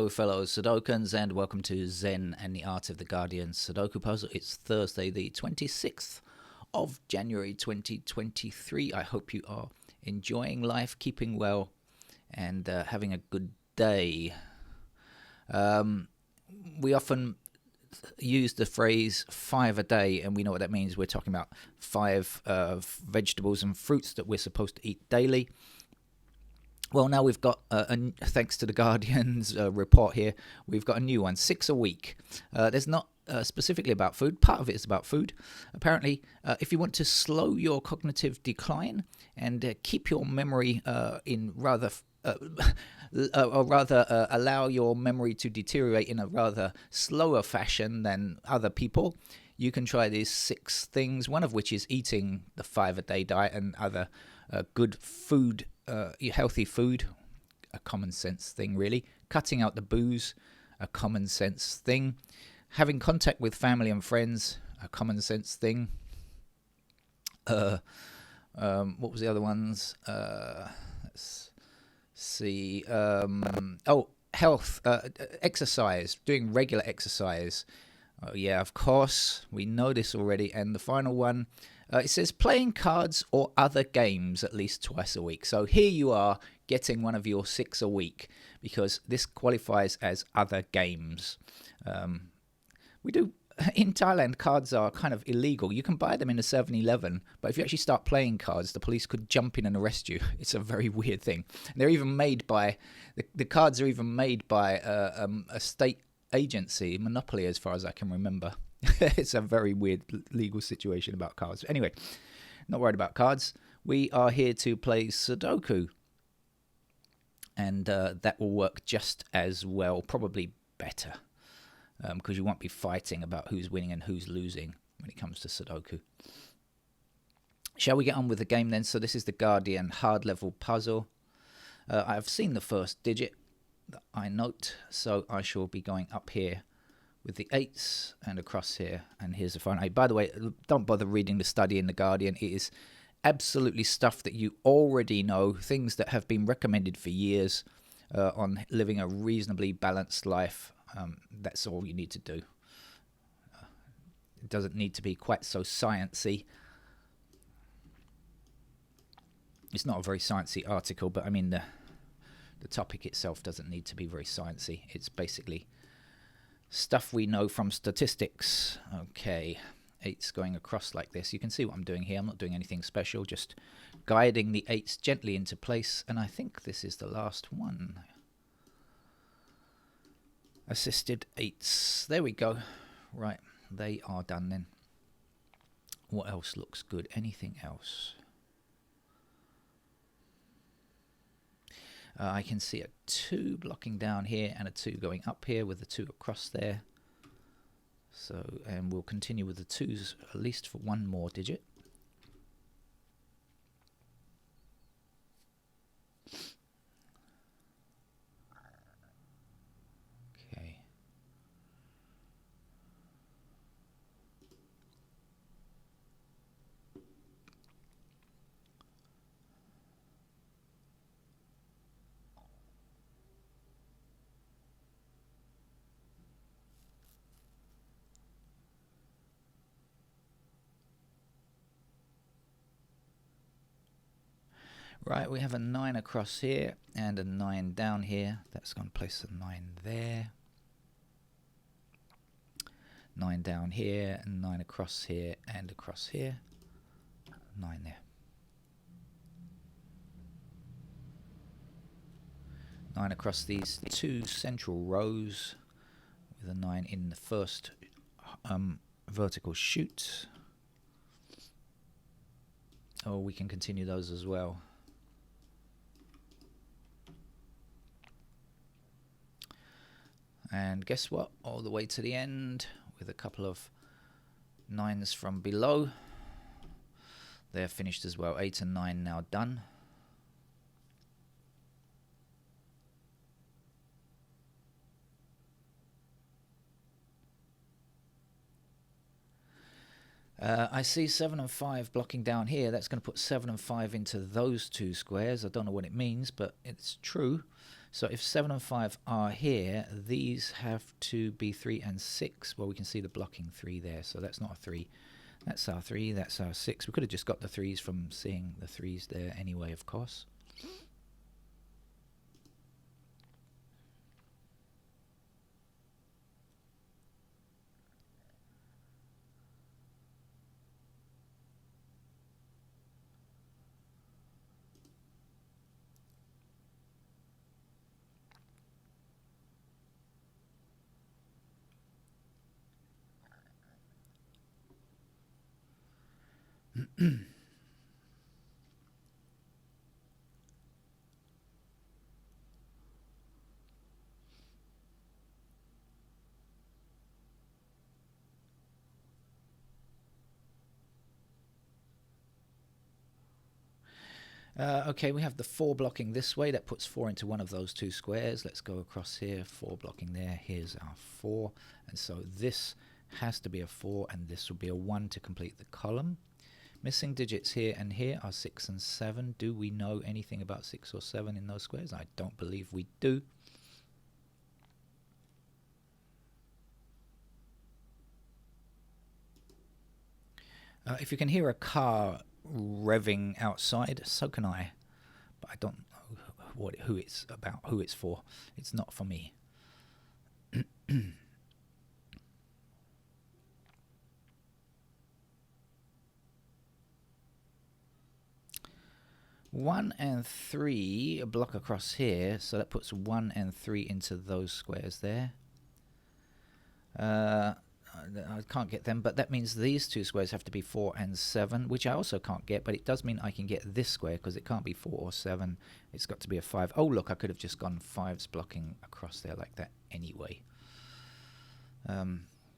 Hello, fellow Sudokans, and welcome to Zen and the Art of the Guardian Sudoku Puzzle. It's Thursday, the 26th of January 2023. I hope you are enjoying life, keeping well, and having a good day. We often use the phrase 5 a day, and we know what that means. We're talking about 5 vegetables and fruits that we're supposed to eat daily. Well, now we've got, thanks to the Guardian's report here, we've got a new one, 6 a week. There's not specifically about food. Part of it is about food. Apparently, if you want to slow your cognitive decline and keep your memory in rather... or rather allow your memory to deteriorate in a rather slower fashion than other people, you can try these 6 things, one of which is eating the 5 a day diet and other good food, healthy food, a common sense thing really. Cutting out the booze, a common sense thing. Having contact with family and friends, a common sense thing. What was the other ones? Let's see. Health, exercise, doing regular exercise. Oh yeah, of course, we know this already. And the final one, it says playing cards or other games at least twice a week. So here you are getting one of your 6 a week because this qualifies as other games. We do, in Thailand, cards are kind of illegal. You can buy them in a 7-Eleven, but if you actually start playing cards, the police could jump in and arrest you. It's a very weird thing. They're even made by, the cards are even made by a state agency, monopoly as far as I can remember. It's a very weird legal situation about cards. Anyway, not worried about cards. We are here to play Sudoku. And that will work just as well, probably better. Because you won't be fighting about who's winning and who's losing when it comes to Sudoku. Shall we get on with the game then? So this is the Guardian hard level puzzle. I've seen the first digit that I note, so I shall be going up here with the 8s and across here, and here's the final 8. By the way, don't bother reading the study in the Guardian. It is absolutely stuff that you already know, things that have been recommended for years on living a reasonably balanced life. That's all you need to do. It doesn't need to be quite so sciencey. It's not a very sciencey article, but I mean the topic itself doesn't need to be very sciencey. It's basically stuff we know from statistics. Okay, 8's going across like this. You can see what I'm doing here. I'm not doing anything special, just guiding the 8s gently into place. And I think this is the last one. Assisted 8s. There we go. Right, they are done then. What else looks good? Anything else? I can see a 2 blocking down here and a 2 going up here with the 2 across there. So, and we'll continue with the 2s at least for one more digit. Okay. Right, we have a 9 across here and a 9 down here. That's going to place a 9 there. 9 down here and 9 across here and across here. 9 there. 9 across these 2 central rows with a 9 in the first vertical chute. Oh, we can continue those as well. And guess what? All the way to the end with a couple of 9s from below. They're finished as well. 8 and 9 now done. I see 7 and 5 blocking down here. That's going to put 7 and 5 into those 2 squares. I don't know what it means, but it's true. So if 7 and 5 are here, these have to be 3 and 6. Well, we can see the blocking 3 there, so that's not a 3. That's our 3, that's our 6. We could have just got the 3s from seeing the 3s there anyway, of course. Okay, we have the 4 blocking this way. That puts 4 into one of those 2 squares. Let's go across here. 4 blocking there. Here's our 4. And so this has to be a 4, and this will be a 1 to complete the column. Missing digits here and here are 6 and 7. Do we know anything about 6 or 7 in those squares? I don't believe we do. If you can hear a car revving outside, so can I, but I don't know who it's about, who it's for. It's not for me. 1 and 3 a block across here, so that puts 1 and 3 into those squares there. I can't get them, but that means these 2 squares have to be 4 and 7, which I also can't get, but it does mean I can get this square because it can't be 4 or 7. It's got to be a 5. Oh, look, I could have just gone 5s blocking across there like that anyway.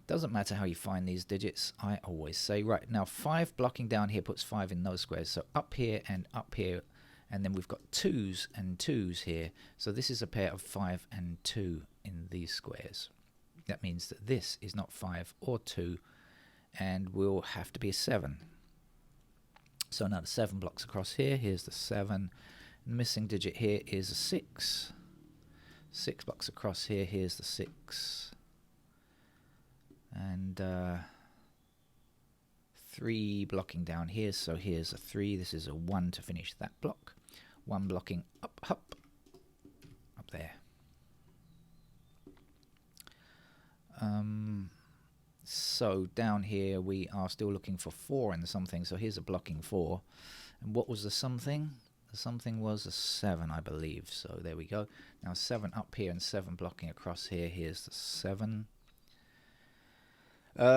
Doesn't matter how you find these digits, I always say. Right, now 5 blocking down here puts 5 in those squares, so up here, and then we've got 2s and 2s here. So this is a pair of 5 and 2 in these squares. That means that this is not 5 or 2 and will have to be a 7. So now the 7 blocks across here. Here's the 7. The missing digit here is a 6. 6 blocks across here. Here's the 6. And 3 blocking down here. So here's a 3. This is a 1 to finish that block. 1 blocking up there. So down here we are still looking for 4 and something, so here's a blocking 4. And what was the something? The something was a 7, I believe, so there we go. Now 7 up here and 7 blocking across here. Here's the 7.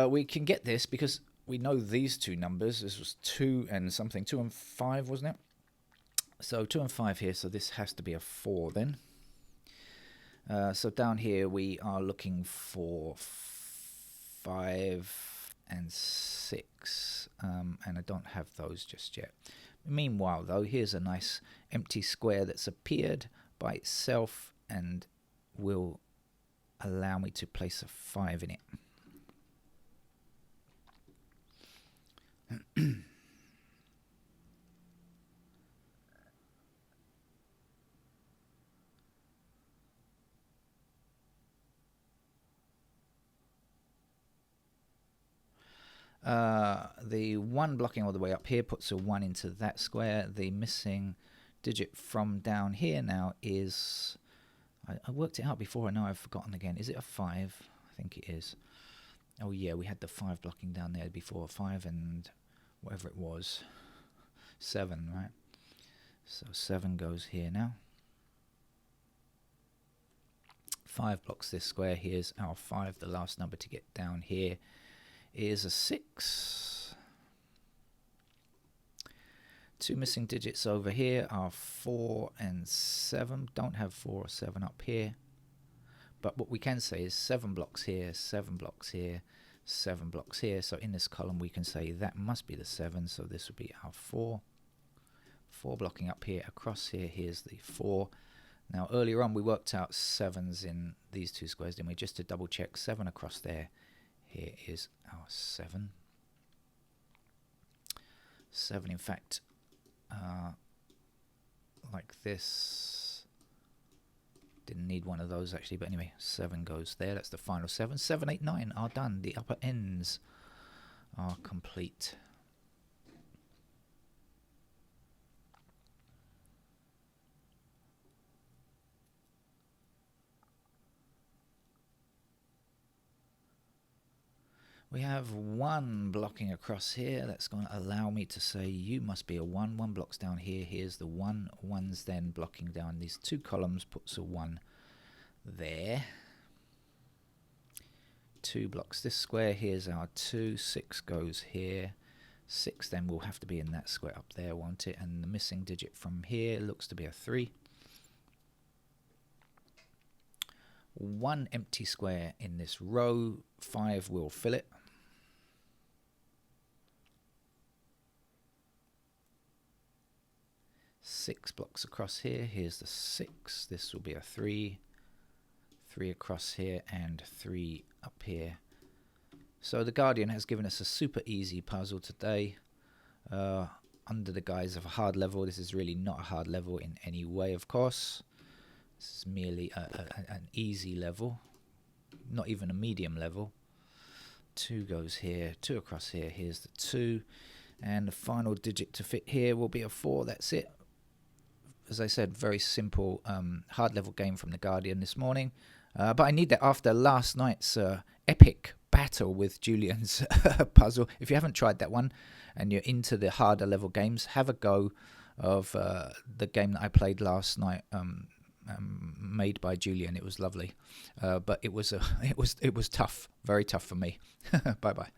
We can get this because we know these 2 numbers. This was 2 and something, 2 and 5, wasn't it? So 2 and 5 here, so this has to be a 4 then. So down here we are looking for 5 and 6, and I don't have those just yet. Meanwhile though, here's a nice empty square that's appeared by itself and will allow me to place a 5 in it. The 1 blocking all the way up here puts a 1 into that square. The missing digit from down here now is, I worked it out before and now I've forgotten again. Is it a 5? I think it is. Oh yeah, we had the 5 blocking down there before. 5 and whatever it was, 7, right? So 7 goes here now. 5 blocks this square. Here's our 5. The last number to get down here is a 6. 2 missing digits over here are 4 and 7. Don't have 4 or 7 up here. But what we can say is 7 blocks here, 7 blocks here, 7 blocks here. So in this column we can say that must be the 7. So this would be our 4. 4 blocking up here, across here, here's the 4. Now earlier on we worked out 7s in these 2 squares, didn't we? Just to double check, 7 across there. Here is our 7. 7 in fact, like this. Didn't need one of those actually, but anyway, 7 goes there. That's the final 7. 7, 8, 9 are done. The upper ends are complete. We have 1 blocking across here. That's going to allow me to say you must be a 1. 1 blocks down here. Here's the 1. 1's then blocking down these 2 columns, puts a 1 there. 2 blocks this square. Here's our 2. 6 goes here. 6 then will have to be in that square up there, won't it? And the missing digit from here looks to be a 3. 1 empty square in this row. 5 will fill it. 6 blocks across here. Here's the 6. This will be a 3. 3 across here and 3 up here. So the Guardian has given us a super easy puzzle today. Under the guise of a hard level. This is really not a hard level in any way, of course. This is merely an easy level. Not even a medium level. 2 goes here. 2 across here. Here's the 2. And the final digit to fit here will be a 4. That's it. As I said, very simple hard level game from the Guardian this morning. But I need that after last night's epic battle with Julian's puzzle. If you haven't tried that one and you're into the harder level games, have a go of the game that I played last night, made by Julian. It was lovely, but it was tough, very tough for me. Bye bye.